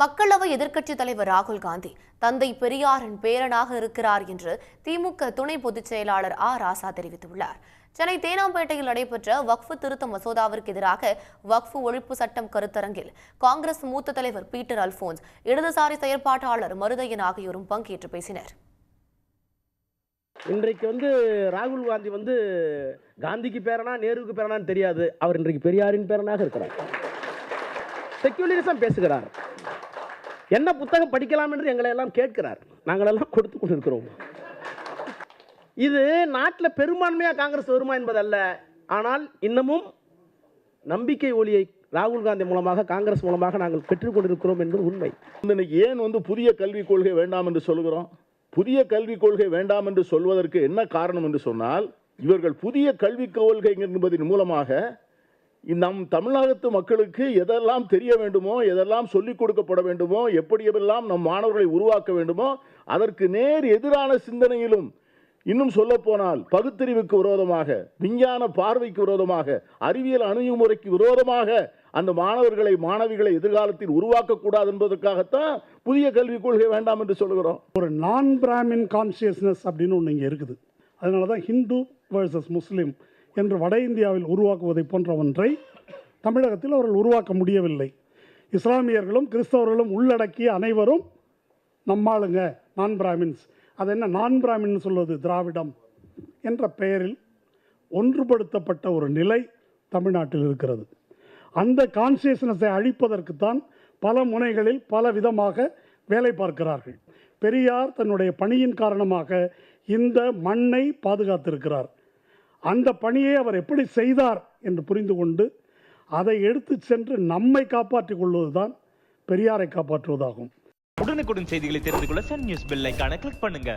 மக்களவை எதிர்க்கட்சித் தலைவர் ராகுல் காந்தி தந்தை பெரியாரின் பேரனாக இருக்கிறார் என்று திமுக துணை பொதுச் செயலாளர் ராசா தெரிவித்துள்ளார். சென்னை தேனாம்பேட்டையில் நடைபெற்ற வக்ஃபு திருத்த மசோதாவிற்கு எதிராக வக்ஃபு ஒழிப்பு சட்டம் கருத்தரங்கில் காங்கிரஸ் மூத்த தலைவர் பீட்டர் அல்போன்ஸ், இடதுசாரி செயற்பாட்டாளர் மருதையன் ஆகியோரும் பங்கேற்று பேசினர். இன்றைக்கு ராகுல் காந்தி காந்திக்கு பேரனா நேருவுக்கு பேரனான்னு தெரியாது. அவர் இன்றைக்கு பெரியாரின் பேரனாக இருக்கிறார். செக்யூலரிசம் பேசுகிறார். என்ன புத்தகம் படிக்கலாம் என்று எங்களை எல்லாம் கேட்கிறார். நாங்கள் எல்லாம் கொடுத்து கொண்டிருக்கிறோம். இது நாட்டில் பெரும்பான்மையாக காங்கிரஸ் வருமா என்பதல்ல. ஆனால் இன்னமும் நம்பிக்கை ஒளியை ராகுல் காந்தி மூலமாக, காங்கிரஸ் மூலமாக நாங்கள் பெற்றுக் கொண்டிருக்கிறோம் என்பது உண்மை. இன்னைக்கு ஏன் புதிய கல்விக் கொள்கை வேண்டாம் என்று சொல்கிறோம்? புதிய கல்விக் கொள்கை வேண்டாம் என்று சொல்வதற்கு என்ன காரணம் என்று சொன்னால், இவர்கள் புதிய கல்விக் கொள்கை என்பதன் மூலமாக நம் தமிழகத்து மக்களுக்கு எதெல்லாம் தெரிய வேண்டுமோ, எதெல்லாம் சொல்லிக் கொடுக்கப்பட வேண்டுமோ, எப்படியெல்லாம் நம் மாணவர்களை உருவாக்க வேண்டுமோ, அதற்கு நேர் எதிரான சிந்தனையிலும், இன்னும் சொல்ல போனால் பகுத்தறிவுக்கு விரோதமாக, விஞ்ஞான பார்வைக்கு விரோதமாக, அறிவியல் அணுகுமுறைக்கு விரோதமாக அந்த மாணவிகளை எதிர்காலத்தில் உருவாக்கக்கூடாது என்பதற்காகத்தான் புதிய கல்விக் கொள்கை வேண்டாம் என்று சொல்கிறோம். ஒரு நான் பிராமின் கான்சியஸ்னஸ் அப்படின்னு ஒன்று இங்கே இருக்குது. அதனால தான் ஹிந்து வர்சஸ் முஸ்லீம் என்று வட இந்தியாவில் உருவாக்குவதை போன்ற ஒன்றை தமிழகத்தில் அவர்கள் உருவாக்க முடியவில்லை. இஸ்லாமியர்களும் கிறிஸ்தவர்களும் உள்ளடக்கிய அனைவரும் நம்மாளுங்க, நான் பிராமின்ஸ். அது என்ன நான் பிராமின் சொல்வது? திராவிடம் என்ற பெயரில் ஒன்றுபடுத்தப்பட்ட ஒரு நிலை தமிழ்நாட்டில் இருக்கிறது. அந்த கான்சியஸ்னஸை அழிப்பதற்குத்தான் பல முனைகளில் பல விதமாக வேலை பார்க்கிறார்கள். பெரியார் தன்னுடைய பணியின் காரணமாக இந்த மண்ணை பாதுகாத்திருக்கிறார். அந்த பணியை அவர் எப்படி செய்தார் என்று புரிந்து கொண்டு அதை எடுத்து சென்று நம்மை காப்பாற்றிக் கொள்வதுதான் பெரியாரை காப்பாற்றுவதாகும். உடனுக்குடன் செய்திகளை தெரிந்து கொள்ள சன் நியூஸ் பெல் ஐகானை கிளிக் பண்ணுங்க.